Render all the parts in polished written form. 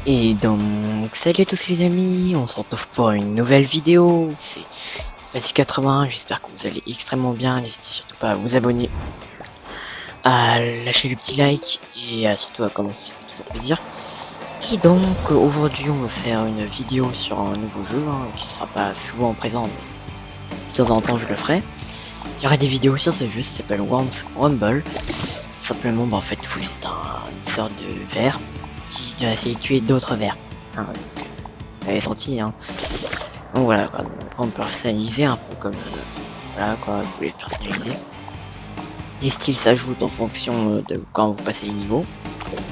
Et donc, salut à tous les amis, on se retrouve pour une nouvelle vidéo, c'est Spati 80, j'espère que vous allez extrêmement bien, n'hésitez surtout pas à vous abonner, à lâcher le petit like et surtout à commenter, ça fait toujours plaisir. Et donc, aujourd'hui on va faire une vidéo sur un nouveau jeu, qui sera pas souvent présent, mais de temps en temps je le ferai. Il y aura des vidéos sur ce jeu, ça s'appelle Worms Rumble. Simplement, en fait, vous êtes une sorte de ver qui doit essayer de tuer d'autres vers. Hein, vous avez senti, hein. Donc voilà, quoi. Donc, on peut personnaliser un peu comme voilà, quoi, vous pouvez le personnaliser. Les styles s'ajoutent en fonction de quand vous passez les niveaux.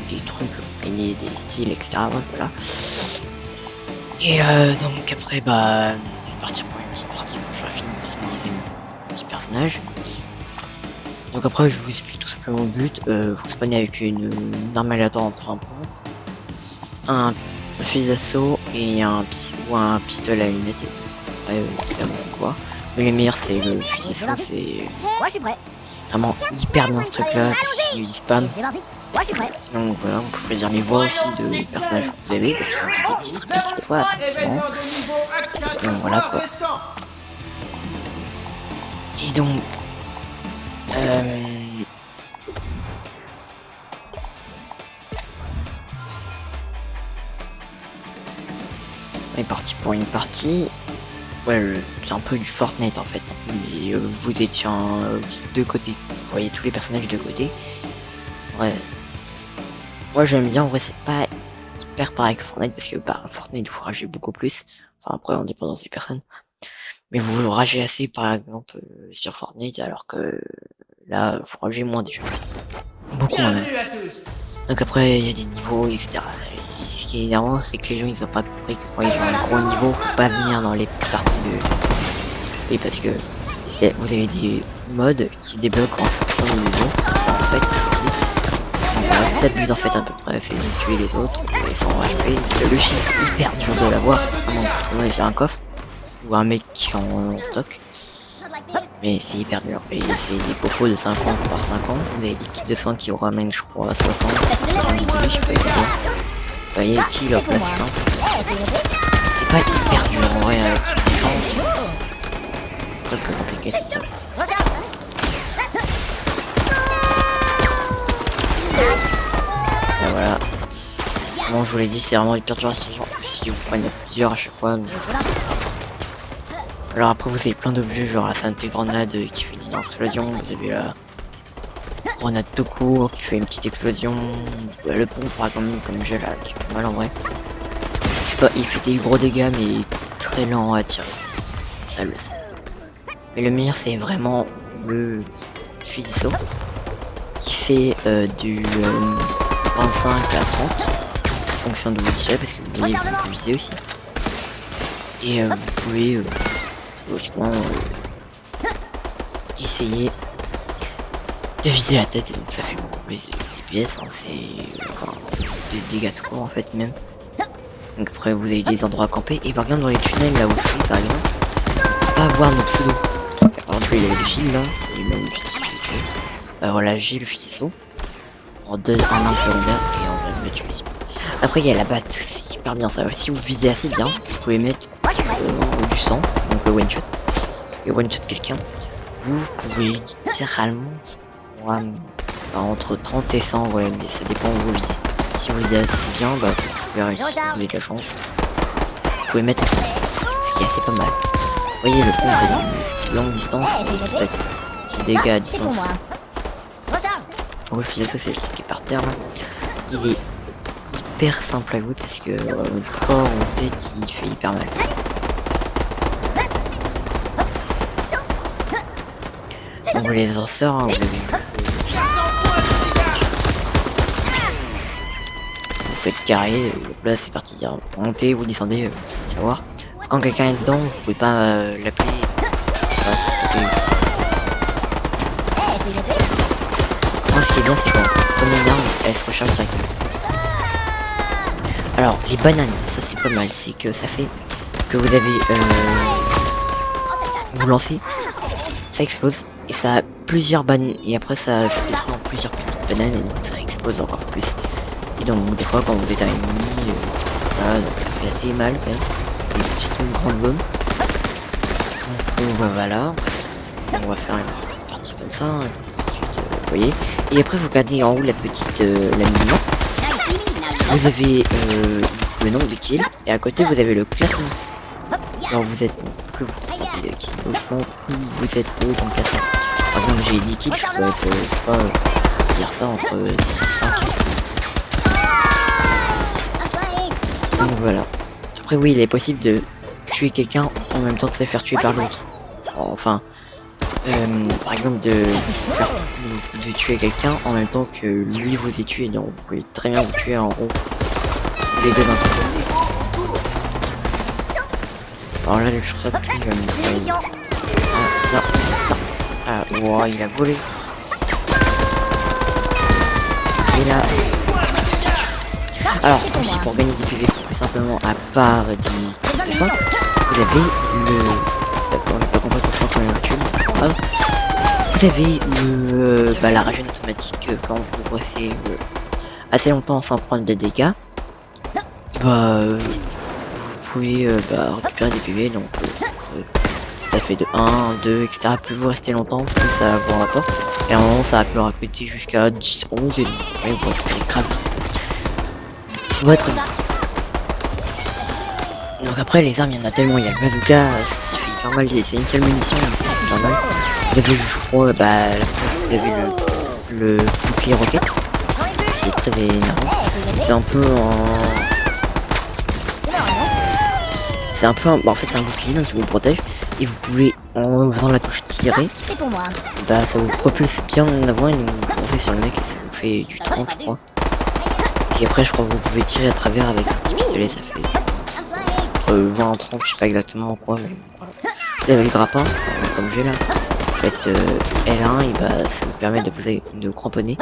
Des trucs, gagner des styles, etc. Voilà. Et donc après, je vais partir pour une petite partie quand j'aurai fini de personnaliser mon petit personnage. Donc après, je vous explique tout simplement le but. Vous spawnez avec une arme aléatoire entre un pont, un fusil d'assaut et un pistolet à lunettes. C'est bon quoi. Mais le meilleur c'est le fusil d'assaut, c'est Moi je suis prêt. vraiment hyper bien ce truc là parce qu'il spam. C'est parti. Moi je suis prêt. Donc voilà, on peut choisir les voix aussi de personnages que vous avez parce que c'est des petites répliques des fois. Donc voilà quoi. Et donc on est parti pour une partie. Ouais, c'est un peu du Fortnite en fait. Mais vous êtes sur deux côtés. Vous voyez tous les personnages de côté. Ouais. Moi j'aime bien, en vrai c'est pas hyper pareil que Fortnite parce que Fortnite vous ragez beaucoup plus. Enfin après en dépendance des personnes. Mais vous ragez assez par exemple sur Fortnite alors que là vous ragez moins déjà. Beaucoup moins même. Donc après il y a des niveaux etc. Et ce qui est énervant c'est que les gens ils ont pas compris que quand ils ont un gros niveau faut pas venir dans les parties de... Oui parce que vous avez des modes qui débloquent en fonction du niveau. En fait, donc voilà, c'est ça le but en fait à peu près, c'est de tuer les autres, ils sont HP. Le chien est hyper dur de l'avoir, vraiment pour trouver un coffre ou un mec qui en stock. Mais c'est hyper dur. Et c'est des popos de 50 par 50, des liquides de soins qui vous ramènent je crois 60, 70, je sais pas exactement. Vous voyez qui leur place simple. C'est pas hyper dur en vrai avec les gens. C'est très compliqué c'est ça. Et voilà. Comme je vous l'ai dit, c'est vraiment hyper dur à survivre. Si vous prenez plusieurs à chaque fois. Donc... Alors après vous avez plein d'objets genre la santé grenade qui fait une explosion, vous avez la grenade tout court qui fait une petite explosion, le pont par exemple comme j'ai là qui fait mal en vrai. Je sais pas, il fait des gros dégâts mais très lent à tirer. Ça le sait. Mais le meilleur c'est vraiment le fusil d'assaut qui fait du 25 à 30 en fonction de vous tirer parce que vous voyez vous pouvez viser aussi. Et vous pouvez logiquement essayer de viser la tête et donc ça fait beaucoup plus DPS, hein, c'est enfin, des dégâts tout court en fait même. Donc après vous avez des endroits à camper et par exemple dans les tunnels là où je suis par exemple, on va pas avoir nos pseudos. Par exemple il y avait des fils là, et même le fusil voilà j'ai le fusil saut en arme secondaire et on va le tuer ici. Après il y a la batte, c'est hyper bien ça, si vous visez assez bien, vous pouvez mettre du sang, donc le one shot, et one shot quelqu'un, vous pouvez littéralement entre 30 et 100, ouais, mais ça dépend où vous visez. Si vous visez assez bien, vous pouvez réussir, vous avez de la chance. Vous pouvez mettre le sang, ce qui est assez pas mal. Vous voyez le pompe de longue distance, en fait, petit dégâts à distance. Le fusil ça c'est le truc qui est par terre là. Il est hyper simple à jouer parce que le corps en tête il fait hyper mal. Donc les lanceurs, hein, vous faites carré, là c'est parti, hein. Vous montez, vous descendez, c'est savoir. Quand quelqu'un est dedans, vous pouvez pas l'appeler. Voilà, ce qui est bien c'est quand prenez une arme, elle se recharge directement. Alors les bananes, ça c'est pas mal, c'est que ça fait que vous avez vous lancez, ça explose et ça a plusieurs bananes et après ça se détruit en plusieurs petites bananes et donc ça explose encore plus. Et donc des fois quand vous êtes un ennemi, voilà, donc ça fait assez mal quand même. Une petite ou une grande zone. Donc voilà, on va faire une petite partie comme ça, hein, ensuite, vous voyez. Et après vous regardez en haut la petite la mini-map. Vous avez le nombre de kills et à côté vous avez le classement. Alors vous êtes plus vous êtes haut dans le classement. Par exemple j'ai 10 kills, je peux pas dire ça entre 6 et 5 kills. Donc voilà. Après oui il est possible de tuer quelqu'un en même temps de se faire tuer par l'autre. Enfin par exemple de tuer quelqu'un en même temps que lui vous est tué, donc vous pouvez très bien vous tuer en haut les deux d'un coup. Alors là, le shot wow, il a volé. Et là. Alors, aussi pour gagner des PV, tout simplement, à part des soins, vous avez le. D'accord, on n'a pas compris pourquoi on est actuel. Vous avez le. La région automatique quand vous restez assez longtemps sans prendre de dégâts. Vous pouvez récupérer des PV, donc ça fait de 1, 2, etc. Plus vous restez longtemps, plus ça vous rapporte. Et à un moment, ça peut répéter jusqu'à 10, 11 et vous récupérez grave vite. Votre vie. Donc après, les armes, il y en a tellement. Il y a le bazooka, ça fait hyper mal. C'est une seule munition, mais ça fait hyper mal. Vous avez, je crois, vous avez le bouclier roquette, qui est très énervant. C'est un peu en fait c'est un bouclier donc qui vous protège et vous pouvez en faisant la touche tirer, ça vous propulse bien en avant et vous foncez sur le mec et ça vous fait du 30 je crois. Et après je crois que vous pouvez tirer à travers avec un petit pistolet, ça fait entre 20 et 30, je sais pas exactement quoi, mais voilà. Vous avez le grappin, comme j'ai là, vous faites L1 et ça vous permet de cramponner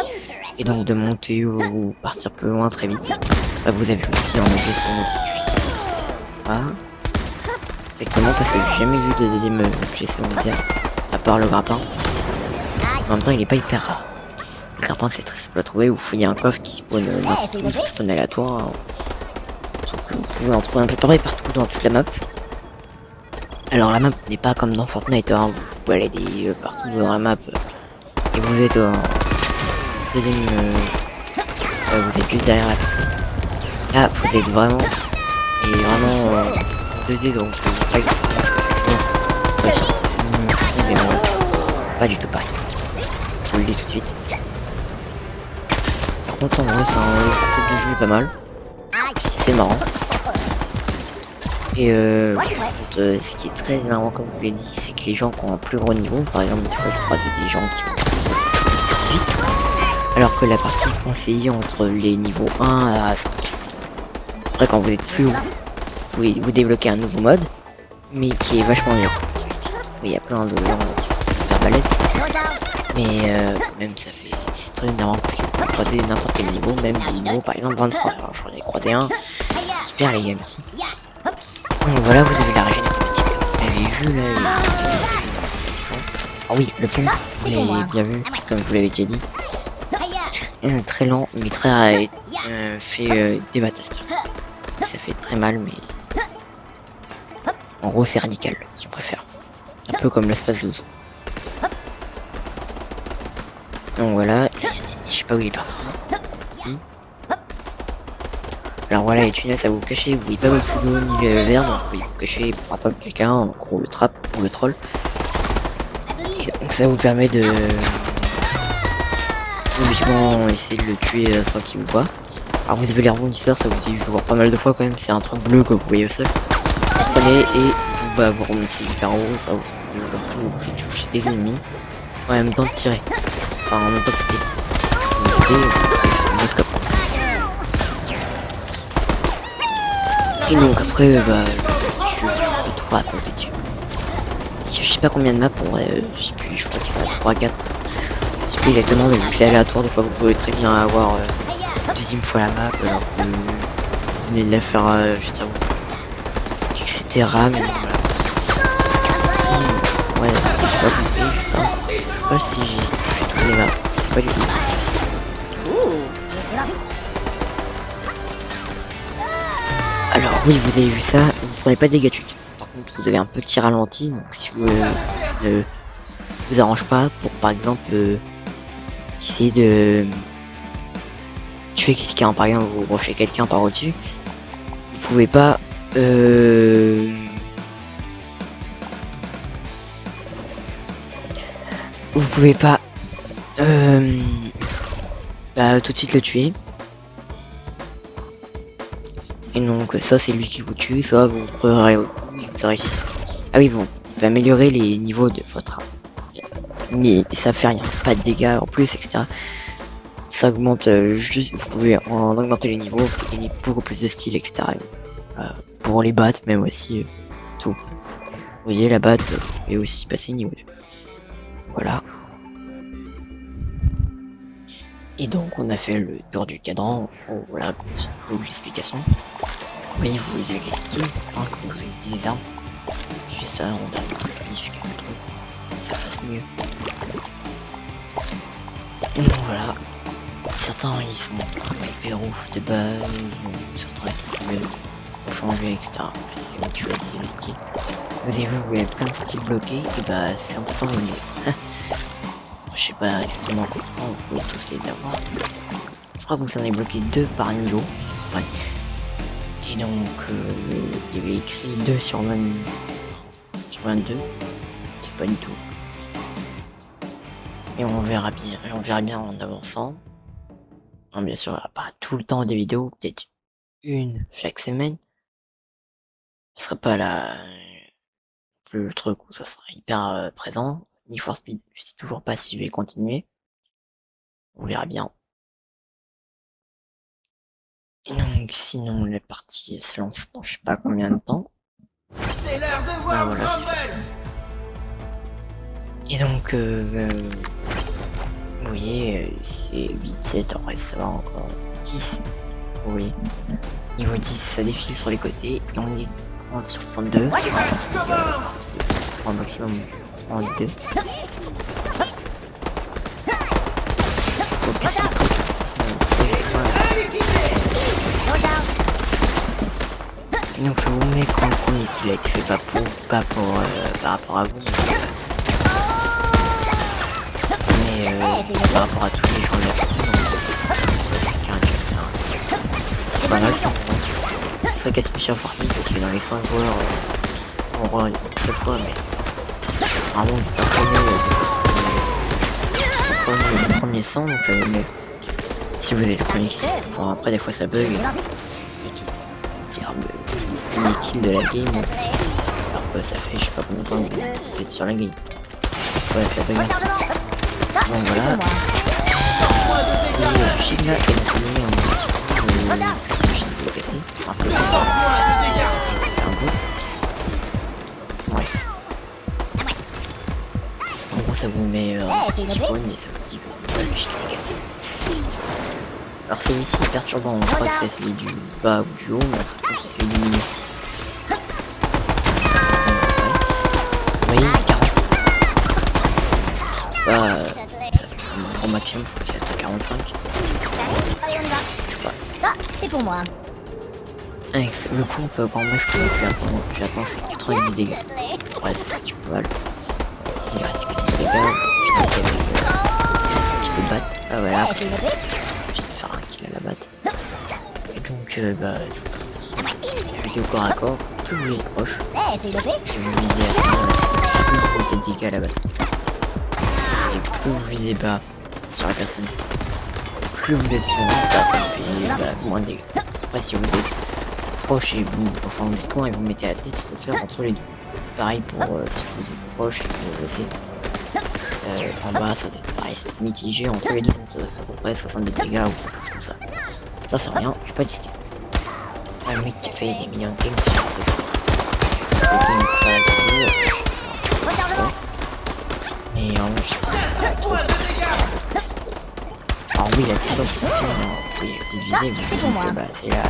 et donc de monter ou partir plus loin très vite. Vous avez aussi en anglais c'est difficile. Voilà. Exactement, parce que j'ai jamais vu de deuxième GC mondial à part le grappin. En même temps, il est pas hyper rare. Le grappin, c'est très simple à trouver, où il y a un coffre qui spawn aléatoire. Hein. Donc vous pouvez en trouver un peu pareil partout dans toute la map. Alors la map n'est pas comme dans Fortnite, hein. Vous pouvez aller partout dans la map et vous êtes en deuxième. Vous êtes juste derrière la personne. Là, vous êtes vraiment 2D, donc pas exactement ce que pas du tout pareil. Je vous le dis tout de suite. Par contre en vrai, le concept de jeu est pas mal. C'est marrant. Et ce qui est très énervant comme je vous l'ai dit, c'est que les gens qui ont un plus gros niveau, par exemple des fois je croise des gens qui vont vite, alors que la partie est conseillée entre les niveaux 1 à 5. Après quand vous êtes plus haut, vous débloquez un nouveau mode, mais qui est vachement dur. Oui, il y a plein de gens qui sont super balèzes, mais même c'est très énervant parce que vous pouvez croiser n'importe quel niveau, même des niveaux par exemple 23. Alors j'en ai croisé un super légal aussi. Donc voilà, vous avez la région automatique, vous l'avez vu là, ah oui, le pont, vous l'avez bien vu, comme je vous l'avais déjà dit. Très lent, mais très fait dévastateur. Ça fait très mal, mais en gros c'est radical si on préfère. Un peu comme l'espace 12. Donc voilà, je sais pas où il est parti. Alors voilà, les tunnels ça va vous cacher, vous voyez pas votre pseudo ni le vert, donc vous pouvez vous cacher pour attendre quelqu'un, en gros le trap ou le troll. Et donc ça vous permet de logiquement essayer de le tuer sans qu'il vous voit. Alors vous avez les rebondisseurs, ça vous y voir pas mal de fois quand même, c'est un truc bleu que vous voyez au sol. Vous prenez et vous remontez hyper haut, ça vous pouvez toucher des ennemis en même temps de tirer. Enfin en même temps que c'était le scope. Et donc après je peux trop raconter dessus. Je sais pas combien de maps, en vrai, je sais plus, je crois qu'il y en a 3 4. Je sais plus exactement, mais c'est aléatoire, des fois vous pouvez très bien avoir deuxième fois la map alors que vous venez de la faire juste avant. Etc. Mais voilà. Ouais, j'ai pas compris, je sais pas si j'ai fait toutes les maps, je sais pas du tout. Oui, vous avez vu ça, vous prenez pas de dégâts de chute. Par contre, vous avez un petit ralenti, donc si vous ne vous arrange pas pour, par exemple, essayer de tuer quelqu'un, par exemple, vous brochez quelqu'un par au-dessus, vous pouvez pas, vous pouvez pas, tout de suite le tuer. Et donc ça c'est lui qui vous tue, soit vous prendrez au coup et vous réussissez. Ah oui bon, il va améliorer les niveaux de votre arme. Mais ça fait rien, pas de dégâts en plus, etc. Ça augmente juste, vous pouvez en augmenter les niveaux, vous pouvez gagner beaucoup plus de style, etc. Pour les battes même aussi, tout. Vous voyez la batte est aussi passer niveau 2. Voilà. Et donc on a fait le tour du cadran, voilà, pour l'explication. Oui, vous avez les skills, hein, comme vous avez dit des armes. Juste ça, on a juste quelques trucs, ça fasse mieux. Et donc voilà. Certains ils sont hyper ouf de base, certains ils changer, etc. C'est vous qui choisissez les styles. Vous avez vu, vous avez plein de styles bloqués, et bah c'est important de les. Je sais pas exactement comment vous pouvez tous les avoir. Je crois que vous en avez bloqué 2 par niveau. Ouais. Et donc il y avait écrit 2 sur 20 sur 22. C'est pas du tout. Et on verra bien en avançant. Non, bien sûr, pas tout le temps des vidéos, peut-être une chaque semaine. Ce sera pas le truc où ça sera hyper présent. Need for Speed, je sais toujours pas si je vais continuer. On verra bien. Et donc sinon la partie se lance dans je sais pas combien de temps. C'est l'heure de voir Ah, voilà. Et donc vous voyez c'est 8, 7, après ça va encore 10. Oui. Niveau 10 ça défile sur les côtés et on est sur 32. Au maximum 32. Faut casser le truc. Et donc ça vous met quand le premier qu'il a été fait pas pour par rapport à vous. Mais par rapport à tous les gens de la partie. C'est pas mal ça. Ça casse plus cher Fortnite parce que dans les 5 joueurs on voit cette fois mais vraiment c'est pas le premier 100 donc ça va mieux. Si vous êtes le premier enfin, après des fois ça bug les kills de la game alors que ça fait je sais pas combien de temps que vous êtes sur la game. Ouais ça bug. Donc voilà. Et le shield là est mis en style de casser. Un peu c'est un boost. Bref. En gros ça vous met un petit spawn et ça vous dit que le shield est cassé. Alors celui-ci est perturbant, on croit que c'est celui du bas ou du haut, mais en fait c'est celui du milieu. Vous voyez, 40. Bah, ça fait un grand maximum, faut qu'il y ait 45. Je sais pas. Ça, c'est pour moi. Avec le coup, on peut grand max que j'attends c'est 90 dégâts. Ouais, c'est du mal. Il reste que 10 dégâts, je vais essayer avec un petit peu de batte. Ah voilà. Je vais faire un kill à la batte. Et donc, bah, c'est très petit. Je vais au corps à corps, plus vous êtes proche. Si vous visez à ça, plus vous faites de dégâts à la batte. Et plus vous visez bas sur la personne, plus vous êtes sur la personne, puis bah, moins de dégâts. Après, si vous êtes proche et vous, enfin vous êtes loin et vous mettez la tête, il faut faire entre les deux. Pareil pour si vous êtes proche et que vous mettez en bas, ça doit être pareil, c'est mitigé entre les deux, c'est à peu près 70 dégâts ou quelque chose comme ça. Ça c'est rien, je peux pas tester. Un mec qui a fait des millions de games sur mais alors oui la distance c'est divisé, vous dites bah c'est la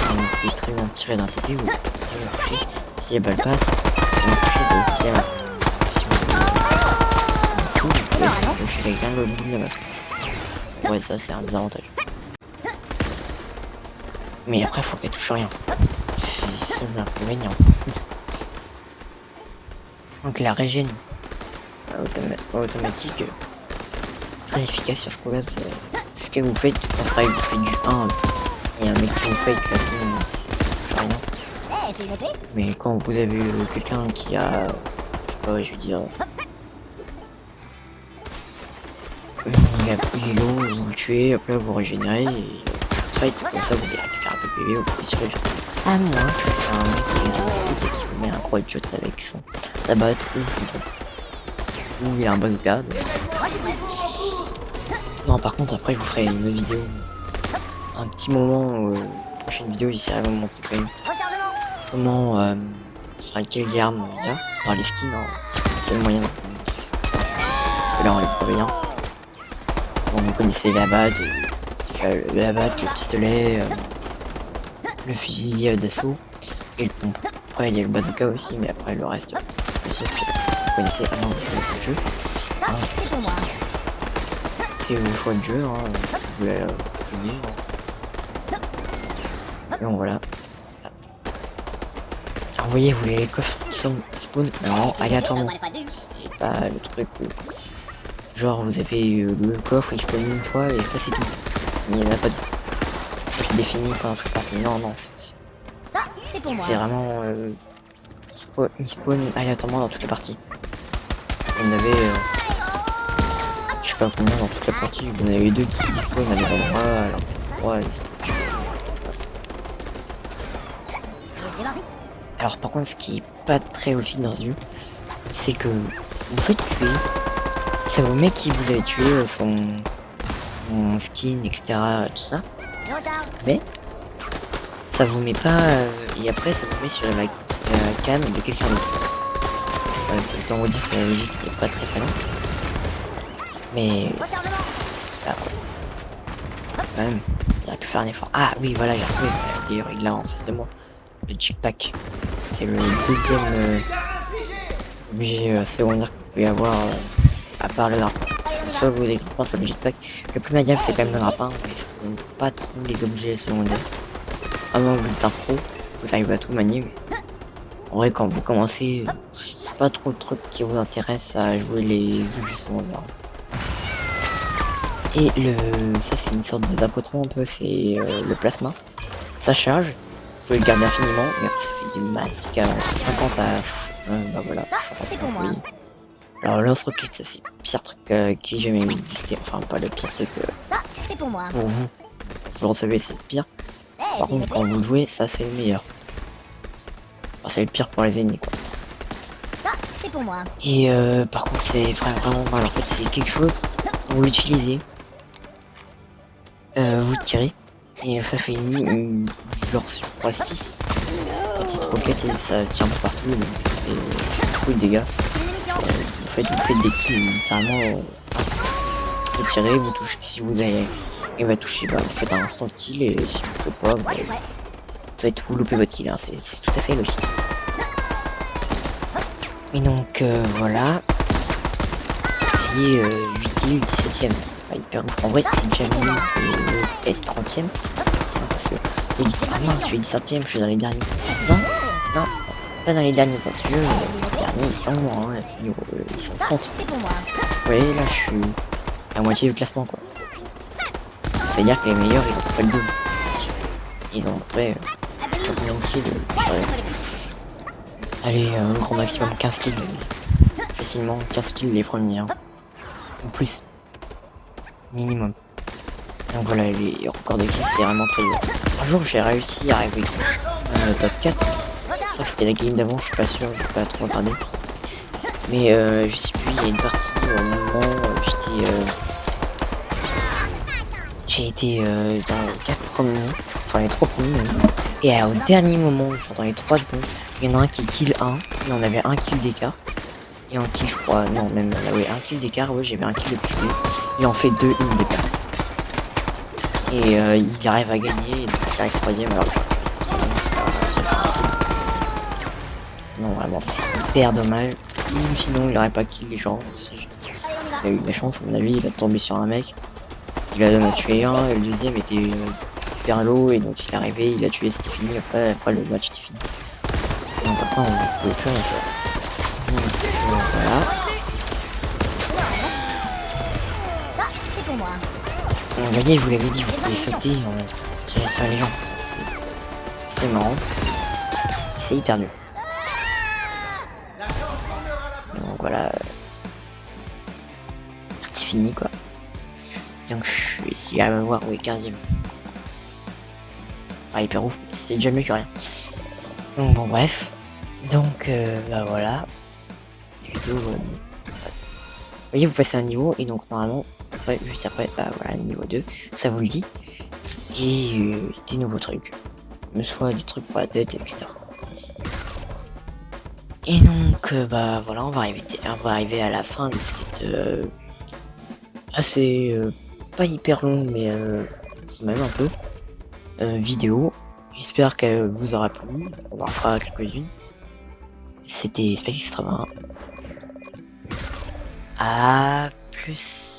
vous pouvez très bien tirer d'un côté ou très bien toucher. Si la balle passe, vous touchez de l'autre. Si vous pouvez toucher quelqu'un de l'autre bout de la map. Ouais ça c'est un désavantage. Mais après, faut qu'elle touche rien. C'est ça l'inconvénient. Donc la régène automatique, c'est très efficace sur ce coup-là. Ce que vous faites, après vous faites du 1 et un mec qui vous fake là, c'est rien. Mais quand vous avez quelqu'un qui a, je sais pas, je veux dire, il est low, vous le tuez, après vous régénérez et fight, comme ça vous allez récupérer un peu de PV, vous pouvez survivre. À moins que c'est un mec qui vous met un gros headshot avec sa batte ou son truc. Ou il y a un bazooka. Donc... Non, par contre, après, je vous ferai une vidéo. Un petit moment, prochaine vidéo, j'essaierai de vous montrer quand même comment, sur quelle arme il y a dans les skins. Hein, c'est le moyen de vous montrer ça. Parce que là, on les prévient. Bon, vous connaissez la batte, le pistolet, le fusil d'assaut et le pompe. Après, il y a le bazooka aussi, mais après, le reste, aussi, vous connaissez, vous connaissez le jeu. Hein, c'est vos choix de jeu, hein, je voulais finir. Et donc voilà. Alors vous voyez, vous voulez les coffres qui sont spawn non, aléatoirement. C'est pas le truc où genre vous avez le coffre, il spawn une fois et après c'est tout. Il n'y en a pas de. C'est défini par un truc parti. Non, non, c'est vraiment il spawn aléatoirement dans toutes les parties. Il y en avait je sais pas combien dans toute la partie, vous en avez deux qui spawnent à des endroits, alors trois ils spawnent. Alors par contre ce qui est pas très logique dans ce jeu, c'est que vous faites tuer, ça vous met qui vous avez tué, son skin, etc. tout ça. Mais ça vous met pas et après ça vous met sur la cam de quelqu'un d'autre. Je peux vous dire que la logique n'est pas très très longue. Mais bah, quand même, il aurait pu faire un effort. Ah oui voilà, j'ai retrouvé, d'ailleurs il est là en face de moi. Le jetpack. C'est le deuxième objet secondaire que vous pouvez avoir à part le grappin. Soit vous avez sur le jetpack. Le plus maniable c'est quand même le grappin, mais ça ne faut pas trop les objets secondaires. À moins que vous êtes un pro, vous arrivez à tout manier. Mais en vrai quand vous commencez, c'est pas trop le truc qui vous intéresse à jouer les objets secondaires. Et ça c'est une sorte de zapotron un peu, c'est le plasma. Ça charge. Vous pouvez le garder infiniment, mais après ça fait des mastiques à 50 à... bah voilà, 50, oui. Alors lance-roquette, ça c'est le pire truc qui ait jamais existé, enfin pas le pire truc pour vous. Vous le savez, c'est le pire. Par contre quand vous le jouez, ça c'est le meilleur. Enfin, c'est le pire pour les ennemis quoi. Et par contre c'est vraiment mal, en fait c'est quelque chose, vous l'utilisez, vous tirez. Et ça fait genre je crois 6 petites roquettes et ça tire un peu partout, donc ça fait beaucoup de dégâts. En fait vous faites des kills littéralement, vous tirez, vous touchez, si vous avez et va toucher, bah, vous faites un instant kill et si vous ne faites pas, vous loupez votre kill, hein, c'est tout à fait logique. Et donc voilà, vous voyez 8 kills, 17ème. En vrai c'est déjà mieux être 30ème. Parce que vous dites ah non je suis 17ème, je suis dans les derniers. Non, non, pas dans les derniers parce que les derniers ils sont morts, hein, ils sont 30. Vous voyez là je suis à moitié du classement quoi. C'est à dire que les meilleurs ils ont pas le double. Ils ont après combien de kills allez un grand maximum 15 kills. Facilement 15 kills les premiers. Hein. En plus. Minimum. Donc voilà, les records de kills c'est vraiment très dur. Un jour j'ai réussi à arriver top 4. Je crois que c'était la game d'avant, je suis pas sûr, j'ai pas trop regardé. Mais je sais plus, il y a une partie au moment où j'ai été dans les 4 premiers, enfin les 3 premiers même. Et au dernier moment, genre dans les 3 secondes, il y en a un qui kill 1, et on avait un kill d'écart. Et un kill je crois, non même, ouais, un kill d'écart, ouais j'avais un kill de plus. Il en fait 2, il me dépasse. Et il arrive à gagner, et donc il arrive 3ème alors non vraiment c'est hyper dommage. Ou sinon il aurait pas kill les gens. Il a eu de la chance à mon avis, il a tombé sur un mec. Il a donné à tuer un, et le deuxième était hyper low et donc il est arrivé, il a tué, c'était fini. Après le match était fini. Donc après on pouvait plus rien faire. Donc voilà. Ça, c'est pour moi. Vous voyez, je vous l'avais dit, vous pouvez sauter, tirer sur les gens. C'est marrant. C'est hyper dur. Donc voilà. Partie finie quoi. Donc je vais essayer à me voir où est 15ème. Ah hyper ouf, c'est déjà mieux que rien. Donc bon bref. Donc bah voilà. Vidéo, vous voyez vous passez un niveau et donc normalement après, juste après bah voilà niveau 2, ça vous le dit. Et des nouveaux trucs. Soit des trucs pour la tête, etc. Et donc bah voilà on va arriver à la fin de cette assez pas hyper longue mais quand même un peu vidéo. J'espère qu'elle vous aura plu. On en fera quelques-unes. C'était Space Extra 20. À plus.